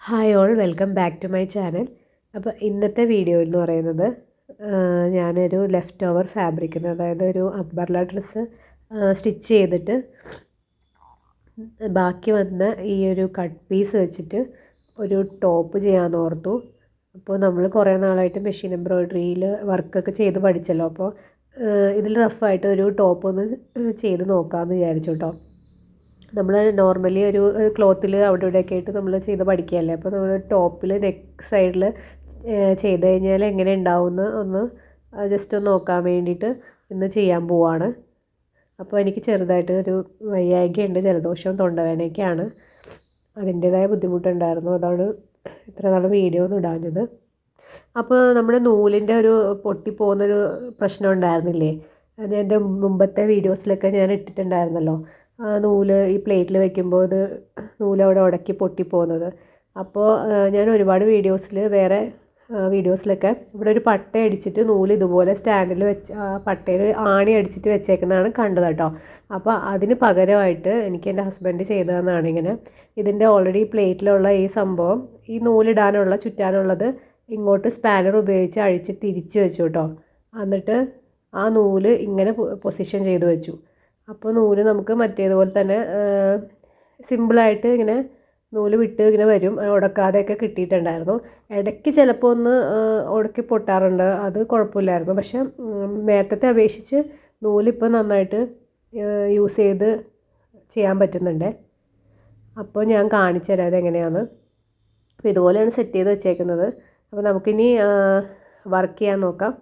Hi all welcome back to my channel. അപ്പോൾ ഇന്നത്തെ video എന്ന് പറയുന്നത് ഞാനൊരു ലെഫ്റ്റ് ഓവർ ഫാബ്രിക്കിന്, അതായത് ഒരു അംബർല ഡ്രസ്സ് സ്റ്റിച്ച് ചെയ്തിട്ട് ബാക്കി വന്ന ഈ ഒരു കട്ട് പീസ് വെച്ചിട്ട് ഒരു ടോപ്പ് ചെയ്യാമെന്ന് ഓർത്തു. അപ്പോൾ നമ്മൾ കുറേ നാളായിട്ട് മെഷീൻ എംബ്രോയ്ഡറിയിൽ വർക്കൊക്കെ ചെയ്ത് പഠിച്ചല്ലോ. അപ്പോൾ ഇതിൽ റഫായിട്ട് ഒരു ടോപ്പ് ഒന്ന് ചെയ്ത് നോക്കാമെന്ന് വിചാരിച്ചു കേട്ടോ. നമ്മൾ നോർമലി ഒരു ക്ലോത്തിൽ അവിടെ ഇവിടെയൊക്കെ ആയിട്ട് നമ്മൾ ചെയ്ത് പഠിക്കുകയല്ലേ. അപ്പോൾ നമ്മൾ ടോപ്പിൽ നെക്ക് സൈഡിൽ ചെയ്ത് കഴിഞ്ഞാൽ എങ്ങനെ ഉണ്ടാവുമെന്ന് ഒന്ന് ജസ്റ്റ് ഒന്ന് നോക്കാൻ വേണ്ടിയിട്ട് ഇന്ന് ചെയ്യാൻ പോവാണ്. അപ്പോൾ എനിക്ക് ചെറുതായിട്ട് ഒരു വയ്യായ്കയുണ്ട്, ജലദോഷവും തൊണ്ടവേദനയൊക്കെയാണ്. അതിൻ്റേതായ ബുദ്ധിമുട്ടുണ്ടായിരുന്നു, അതാണ് ഇത്ര നാൾ വീഡിയോ ഒന്നും ഇടാഞ്ഞത്. അപ്പോൾ നമ്മുടെ നൂലിൻ്റെ ഒരു പൊട്ടിപ്പോകുന്നൊരു പ്രശ്നം ഉണ്ടായിരുന്നില്ലേ, അത് എൻ്റെ മുമ്പത്തെ വീഡിയോസിലൊക്കെ ഞാൻ ഇട്ടിട്ടുണ്ടായിരുന്നല്ലോ. നൂല് ഈ പ്ലേറ്റിൽ വെക്കുമ്പോൾ ഇത് നൂലവിടെ ഉടക്കി പൊട്ടിപ്പോകുന്നത്. അപ്പോൾ ഞാൻ ഒരുപാട് വേറെ വീഡിയോസിലൊക്കെ ഇവിടെ ഒരു പട്ട അടിച്ചിട്ട് നൂല് ഇതുപോലെ സ്റ്റാൻഡിൽ വെച്ച് പട്ടയിൽ ആണി അടിച്ചിട്ട് വെച്ചേക്കുന്നതാണ് കണ്ടത് കേട്ടോ. അപ്പോൾ അതിന് പകരമായിട്ട് എനിക്ക് എൻ്റെ ഹസ്ബൻഡ് ചെയ്തതെന്നാണ് ഇങ്ങനെ. ഇതിൻ്റെ ഓൾറെഡി പ്ലേറ്റിലുള്ള ഈ സംഭവം, ഈ നൂലിടാനുള്ള ചുറ്റാനുള്ളത് ഇങ്ങോട്ട് സ്പാനർ ഉപയോഗിച്ച് അഴിച്ച് തിരിച്ച് വെച്ചു കേട്ടോ. എന്നിട്ട് ആ നൂല് ഇങ്ങനെ പൊസിഷൻ ചെയ്ത് വെച്ചു. അപ്പോൾ നൂല് നമുക്ക് മറ്റേതുപോലെ തന്നെ സിമ്പിളായിട്ട് ഇങ്ങനെ നൂല് വിട്ട് ഇങ്ങനെ വരും, ഉടക്കാതെയൊക്കെ കിട്ടിയിട്ടുണ്ടായിരുന്നു. ഇടയ്ക്ക് ചിലപ്പോൾ ഒന്ന് ഉടക്കി പൊട്ടാറുണ്ട്, അത് കുഴപ്പമില്ലായിരുന്നു. പക്ഷെ നേരത്തെ അപേക്ഷിച്ച് നൂലിപ്പോൾ നന്നായിട്ട് യൂസ് ചെയ്ത് ചെയ്യാൻ പറ്റുന്നുണ്ട്. അപ്പോൾ ഞാൻ കാണിച്ചു തരാം അതെങ്ങനെയാണ്. അപ്പോൾ ഇതുപോലെയാണ് സെറ്റ് ചെയ്ത് വെച്ചേക്കുന്നത്. അപ്പോൾ നമുക്കിനി വർക്ക് ചെയ്യാൻ നോക്കാം.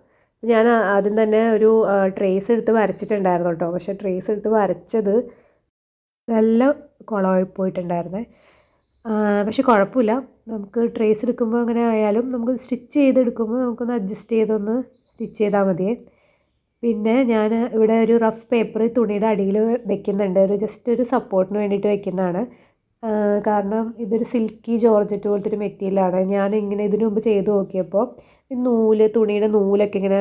ഞാൻ ആദ്യം തന്നെ ഒരു ട്രേസ് എടുത്ത് വരച്ചിട്ടുണ്ടായിരുന്നു കേട്ടോ. പക്ഷേ ട്രേസ് എടുത്ത് വരച്ചത് നല്ല കുളമായി പോയിട്ടുണ്ടായിരുന്നേ. പക്ഷെ കുഴപ്പമില്ല, നമുക്ക് ട്രേസ് എടുക്കുമ്പോൾ അങ്ങനെ ആയാലും നമുക്ക് സ്റ്റിച്ച് ചെയ്തെടുക്കുമ്പോൾ നമുക്കൊന്ന് അഡ്ജസ്റ്റ് ചെയ്തൊന്ന് സ്റ്റിച്ച് ചെയ്താൽ മതിയേ. പിന്നെ ഞാൻ ഇവിടെ ഒരു റഫ് പേപ്പർ തുണിയുടെ അടിയിൽ വെക്കുന്നുണ്ട്, ജസ്റ്റ് ഒരു സപ്പോർട്ടിന് വേണ്ടിയിട്ട് വെക്കുന്നതാണ്. കാരണം ഇതൊരു സിൽക്കി ജോർജറ്റ് പോലത്തെ ഒരു മെറ്റീരിയലാണ്. ഞാൻ ഇങ്ങനെ ഇതിനു മുമ്പ് ചെയ്ത് നോക്കിയപ്പോൾ തുണിയുടെ നൂലൊക്കെ ഇങ്ങനെ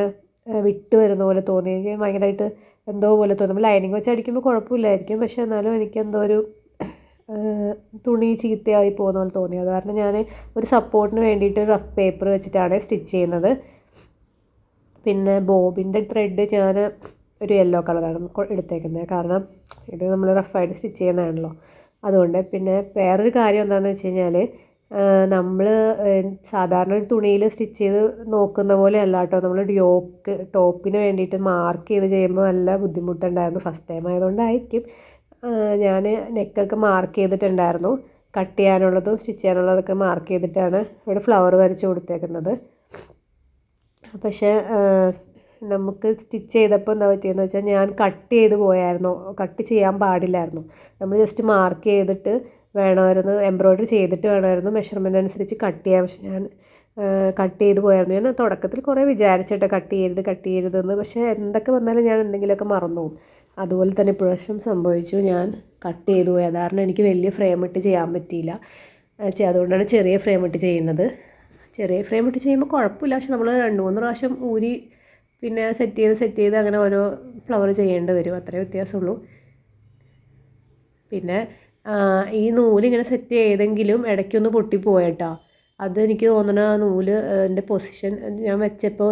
വിട്ട് വരുന്ന പോലെ തോന്നി. എനിക്ക് ഭയങ്കരമായിട്ട് എന്തോ പോലെ തോന്നും. ലൈനിങ് വെച്ച് അടിക്കുമ്പോൾ കുഴപ്പമില്ലായിരിക്കും, പക്ഷേ എന്നാലും എനിക്ക് എന്തോ ഒരു തുണി ചീത്തയായി പോകുന്ന പോലെ തോന്നി. അത് കാരണം ഞാൻ ഒരു സപ്പോർട്ടിന് വേണ്ടിയിട്ട് റഫ് പേപ്പർ വെച്ചിട്ടാണ് സ്റ്റിച്ച് ചെയ്യുന്നത്. പിന്നെ ബോബിൻ്റെ ത്രെഡ് ഞാൻ ഒരു യെല്ലോ കളറാണ് എടുത്തേക്കുന്നത്, കാരണം ഇത് നമ്മൾ റഫായിട്ട് സ്റ്റിച്ച് ചെയ്യുന്നതാണല്ലോ, അതുകൊണ്ട്. പിന്നെ വേറൊരു കാര്യം എന്താണെന്ന് വെച്ച് കഴിഞ്ഞാൽ, നമ്മൾ സാധാരണ ഒരു തുണിയിൽ സ്റ്റിച്ച് ചെയ്ത് നോക്കുന്ന പോലെ അല്ല കേട്ടോ. നമ്മൾ ടോപ്പിന് വേണ്ടിയിട്ട് മാർക്ക് ചെയ്ത് ചെയ്യുമ്പോൾ നല്ല ബുദ്ധിമുട്ടുണ്ടായിരുന്നു. ഫസ്റ്റ് ടൈം ആയതുകൊണ്ടായിരിക്കും. ഞാൻ നെക്കൊക്കെ മാർക്ക് ചെയ്തിട്ടുണ്ടായിരുന്നു, കട്ട് ചെയ്യാനുള്ളതും സ്റ്റിച്ച് ചെയ്യാനുള്ളതൊക്കെ മാർക്ക് ചെയ്തിട്ടാണ് ഇവിടെ ഫ്ലവർ വരച്ച് കൊടുത്തേക്കുന്നത്. പക്ഷേ നമുക്ക് സ്റ്റിച്ച് ചെയ്തപ്പോൾ എന്താ പറ്റിയെന്ന് വെച്ചാൽ, ഞാൻ കട്ട് ചെയ്ത് പോയായിരുന്നു. കട്ട് ചെയ്യാൻ പാടില്ലായിരുന്നു. നമ്മൾ ജസ്റ്റ് മാർക്ക് ചെയ്തിട്ട് വേണമായിരുന്നു, എംബ്രോയ്ഡറി ചെയ്തിട്ട് വേണമായിരുന്നു മെഷർമെൻ്റ് അനുസരിച്ച് കട്ട് ചെയ്യാൻ. പക്ഷെ ഞാൻ കട്ട് ചെയ്ത് പോയായിരുന്നു. ഞാൻ തുടക്കത്തിൽ കുറേ വിചാരിച്ചിട്ട് കട്ട് ചെയ്യരുതെന്ന്. പക്ഷേ എന്തൊക്കെ വന്നാലും ഞാൻ എന്തെങ്കിലുമൊക്കെ മറന്നു പോകും. അതുപോലെ തന്നെ ഇപ്രാവശ്യം സംഭവിച്ചു, ഞാൻ കട്ട് ചെയ്ത് പോയി. അത് കാരണം എനിക്ക് വലിയ ഫ്രെയിം ഇട്ട് ചെയ്യാൻ പറ്റിയില്ല. അതുകൊണ്ടാണ് ചെറിയ ഫ്രെയിം ഇട്ട് ചെയ്യുന്നത്. ചെറിയ ഫ്രെയിം ഇട്ട് ചെയ്യുമ്പോൾ കുഴപ്പമില്ല, പക്ഷെ നമ്മൾ 2-3 പ്രാവശ്യം ഊരി പിന്നെ സെറ്റ് ചെയ്ത് അങ്ങനെ ഓരോ ഫ്ലവർ ചെയ്യേണ്ടി വരും, അത്രേ വ്യത്യാസമുള്ളൂ. പിന്നെ ഈ നൂലിങ്ങനെ സെറ്റ് ചെയ്തെങ്കിലും ഇടയ്ക്കൊന്ന് പൊട്ടിപ്പോയേട്ടോ. അതെനിക്ക് തോന്നുന്ന നൂല് എൻ്റെ പൊസിഷൻ ഞാൻ വെച്ചപ്പോൾ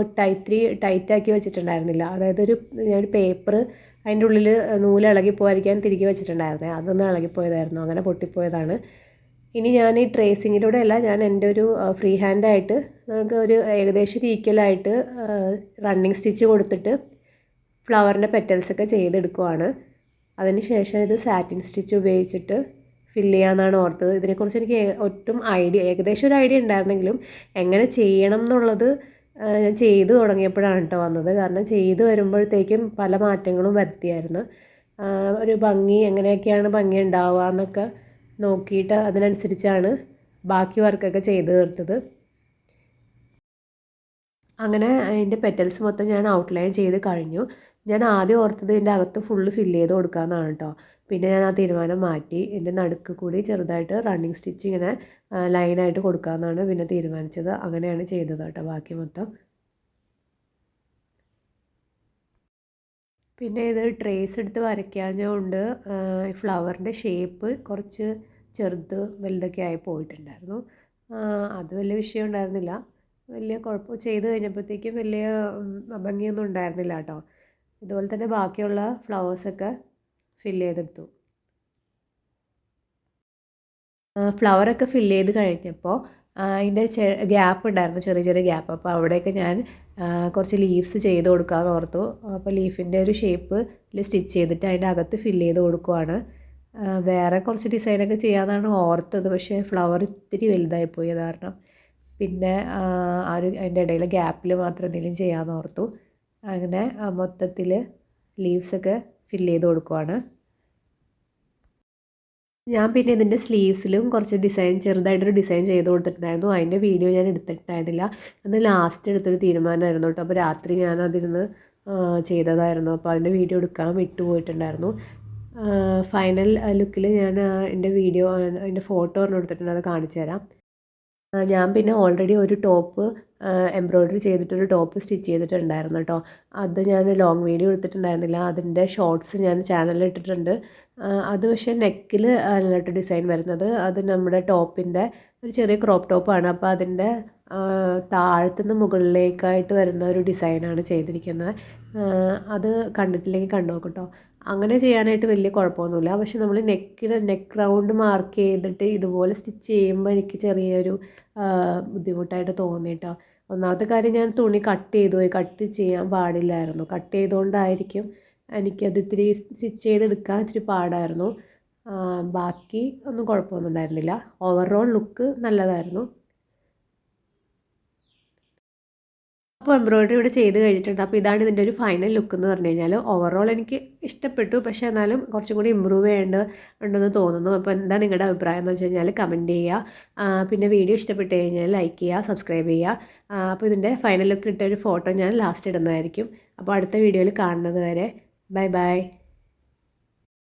ടൈറ്റാക്കി വെച്ചിട്ടുണ്ടായിരുന്നില്ല. അതായത് ഞാനൊരു പേപ്പർ അതിൻ്റെ ഉള്ളിൽ നൂല് ഇളകി പോകാതിരിക്കാൻ തിരികെ വെച്ചിട്ടുണ്ടായിരുന്നേ, അതൊന്ന് ഇളകിപ്പോയതായിരുന്നു, അങ്ങനെ പൊട്ടിപ്പോയതാണ്. ഇനി ഞാൻ ഈ ട്രേസിങ്ങിലൂടെ അല്ല, ഞാൻ എൻ്റെ ഒരു ഫ്രീ ഹാൻഡായിട്ട് നമുക്ക് ഒരു ഏകദേശം ഈക്വലായിട്ട് റണ്ണിങ് സ്റ്റിച്ച് കൊടുത്തിട്ട് ഫ്ലവറിൻ്റെ പെറ്റൽസൊക്കെ ചെയ്തെടുക്കുവാണ്. അതിന് ശേഷം ഇത് സാറ്റിൻ സ്റ്റിച്ച് ഉപയോഗിച്ചിട്ട് ഫില്ല് ചെയ്യാമെന്നാണ് ഓർത്തത്. ഇതിനെക്കുറിച്ച് എനിക്ക് ഏകദേശം ഒരു ഐഡിയ ഉണ്ടായിരുന്നെങ്കിലും എങ്ങനെ ചെയ്യണം എന്നുള്ളത് ഞാൻ ചെയ്ത് തുടങ്ങിയപ്പോഴാണ് കേട്ടോ വന്നത്. കാരണം ചെയ്ത് വരുമ്പോഴത്തേക്കും പല മാറ്റങ്ങളും വരുത്തിയായിരുന്നു. ഒരു എങ്ങനെയൊക്കെയാണ് ഭംഗി ഉണ്ടാവുക എന്നൊക്കെ നോക്കിയിട്ട് അതിനനുസരിച്ചാണ് ബാക്കി വർക്കൊക്കെ ചെയ്ത് തീർത്തത്. അങ്ങനെ അതിൻ്റെ പെറ്റൽസ് മൊത്തം ഞാൻ ഔട്ട്ലൈൻ ചെയ്ത് കഴിഞ്ഞു. ഞാൻ ആദ്യം ഓർത്തത് ഇതിൻ്റെ അകത്ത് ഫുള്ള് ഫില്ല് ചെയ്ത് കൊടുക്കാമെന്നാണ് കേട്ടോ. പിന്നെ ഞാൻ ആ തീരുമാനം മാറ്റി, ഇതിൻ്റെ നടുക്ക് കൂടി ചെറുതായിട്ട് റണ്ണിങ് സ്റ്റിച്ച് ഇങ്ങനെ ലൈനായിട്ട് കൊടുക്കാമെന്നാണ് പിന്നെ തീരുമാനിച്ചത്. അങ്ങനെയാണ് ചെയ്തത് കേട്ടോ ബാക്കി മൊത്തം. പിന്നെ ഇത് ട്രേസ് എടുത്ത് വരയ്ക്കാഞ്ഞതുകൊണ്ട് ഫ്ലവറിൻ്റെ ഷേപ്പ് കുറച്ച് ചെറുത് വലുതൊക്കെ ആയി പോയിട്ടുണ്ടായിരുന്നു. അത് വലിയ വിഷയം ഉണ്ടായിരുന്നില്ല. വലിയ കുഴപ്പം ചെയ്ത് കഴിഞ്ഞപ്പോഴത്തേക്കും വലിയ ഭംഗിയൊന്നും ഉണ്ടായിരുന്നില്ല കേട്ടോ. ഇതുപോലെ തന്നെ ബാക്കിയുള്ള ഫ്ലവേഴ്സൊക്കെ ഫില്ല് ചെയ്തെടുത്തു. ഫ്ലവറൊക്കെ ഫില്ല് ചെയ്ത് കഴിഞ്ഞപ്പോൾ അതിൻ്റെ ഗ്യാപ്പ് ഉണ്ടായിരുന്നു, ചെറിയ ചെറിയ ഗ്യാപ്പ്. അപ്പോൾ അവിടെയൊക്കെ ഞാൻ കുറച്ച് ലീവ്സ് ചെയ്ത് കൊടുക്കാമെന്ന് ഓർത്തു. അപ്പോൾ ലീഫിൻ്റെ ഒരു ഷേപ്പ് സ്റ്റിച്ച് ചെയ്തിട്ട് അതിൻ്റെ അകത്ത് ഫില്ല് ചെയ്ത് കൊടുക്കുവാണ്. വേറെ കുറച്ച് ഡിസൈനൊക്കെ ചെയ്യാമെന്നാണ് ഓർത്തത്, പക്ഷേ ഫ്ലവർ ഇത്തിരി വലുതായിപ്പോയി. അത് കാരണം പിന്നെ അതിൻ്റെ ഇടയിൽ ഗ്യാപ്പിൽ മാത്രം എന്തെങ്കിലും ചെയ്യാമെന്ന് ഓർത്തു. അങ്ങനെ മൊത്തത്തിൽ ലീവ്സൊക്കെ ഫില്ല് ചെയ്ത് കൊടുക്കുവാണ്. ഞാൻ പിന്നെ ഇതിൻ്റെ സ്ലീവ്സിലും കുറച്ച് ഡിസൈൻ, ചെറുതായിട്ടൊരു ഡിസൈൻ ചെയ്ത് കൊടുത്തിട്ടുണ്ടായിരുന്നു. അതിൻ്റെ വീഡിയോ ഞാൻ എടുത്തിട്ടുണ്ടായിരുന്നില്ല. അന്ന് ലാസ്റ്റ് എടുത്തൊരു തീരുമാനമായിരുന്നു കേട്ടോ. അപ്പോൾ രാത്രി ഞാൻ അതിരുന്ന് ചെയ്തതായിരുന്നു. അപ്പോൾ അതിൻ്റെ വീഡിയോ എടുക്കാൻ വിട്ടുപോയിട്ടുണ്ടായിരുന്നു. ഫൈനൽ ലുക്കിൽ ഞാൻ എൻ്റെ വീഡിയോ, അതിൻ്റെ ഫോട്ടോ ഒരെണ്ണം എടുത്തിട്ടുണ്ട്, അത് കാണിച്ചു തരാം. ഞാൻ പിന്നെ ഓൾറെഡി ഒരു ടോപ്പ് എംബ്രോയ്ഡറി ചെയ്തിട്ടൊരു ടോപ്പ് സ്റ്റിച്ച് ചെയ്തിട്ടുണ്ടായിരുന്നു കേട്ടോ. അത് ഞാൻ ലോങ് വീഡിയോ എടുത്തിട്ടുണ്ടായിരുന്നില്ല. അതിൻ്റെ ഷോർട്സ് ഞാൻ ചാനലിൽ ഇട്ടിട്ടുണ്ട്. അത് പക്ഷേ നെക്കിൽ അല്ലാട്ട് ഡിസൈൻ വരുന്നത്. അത് നമ്മുടെ ടോപ്പിൻ്റെ ഒരു ചെറിയ ക്രോപ്പ് ടോപ്പാണ്. അപ്പോൾ അതിൻ്റെ താഴത്തുനിന്ന് മുകളിലേക്കായിട്ട് വരുന്ന ഒരു ഡിസൈനാണ് ചെയ്തിരിക്കുന്നത്. അത് കണ്ടിട്ടില്ലെങ്കിൽ കണ്ടു നോക്ക് കേട്ടോ. അങ്ങനെ ചെയ്യാനായിട്ട് വലിയ കുഴപ്പമൊന്നുമില്ല. പക്ഷെ നമ്മൾ നെക്ക് റൗണ്ട് മാർക്ക് ചെയ്തിട്ട് ഇതുപോലെ സ്റ്റിച്ച് ചെയ്യുമ്പോൾ എനിക്ക് ചെറിയൊരു ബുദ്ധിമുട്ടായിട്ട് തോന്നി കേട്ടോ. ഒന്നാമത്തെ കാര്യം, ഞാൻ തുണി കട്ട് ചെയ്തു പോയി. കട്ട് ചെയ്യാൻ പാടില്ലായിരുന്നു. കട്ട് ചെയ്തുകൊണ്ടായിരിക്കും എനിക്കത് ഇത്തിരി സ്റ്റിച്ച് ചെയ്തെടുക്കാൻ ഇത്തിരി പാടായിരുന്നു. ബാക്കി ഒന്നും കുഴപ്പമൊന്നും ഉണ്ടായിരുന്നില്ല. ഓവറോൾ ലുക്ക് നല്ലതായിരുന്നു. അപ്പോൾ എംബ്രോയ്ഡറി ഇവിടെ ചെയ്ത് കഴിഞ്ഞിട്ടുണ്ട്. അപ്പോൾ ഇതാണ് ഇതിൻ്റെ ഒരു ഫൈനൽ ലുക്ക് എന്ന് പറഞ്ഞു കഴിഞ്ഞാൽ. ഓവറോൾ എനിക്ക് ഇഷ്ടപ്പെട്ടു, പക്ഷേ എന്നാലും കുറച്ചും കൂടി ഇമ്പ്രൂവ് ചെയ്യേണ്ടതുണ്ടെന്ന് തോന്നുന്നു. അപ്പോൾ എന്താ നിങ്ങളുടെ അഭിപ്രായം എന്ന് വെച്ച് കഴിഞ്ഞാൽ കമൻറ്റ് ചെയ്യുക. പിന്നെ വീഡിയോ ഇഷ്ടപ്പെട്ട് കഴിഞ്ഞാൽ ലൈക്ക് ചെയ്യുക, സബ്സ്ക്രൈബ് ചെയ്യുക. അപ്പോൾ ഇതിൻ്റെ ഫൈനൽ ലുക്ക് ഇട്ടൊരു ഫോട്ടോ ഞാൻ ലാസ്റ്റ് ഇടുന്നതായിരിക്കും. അപ്പോൾ അടുത്ത വീഡിയോയിൽ കാണുന്നത് വരെ ബൈ ബൈ.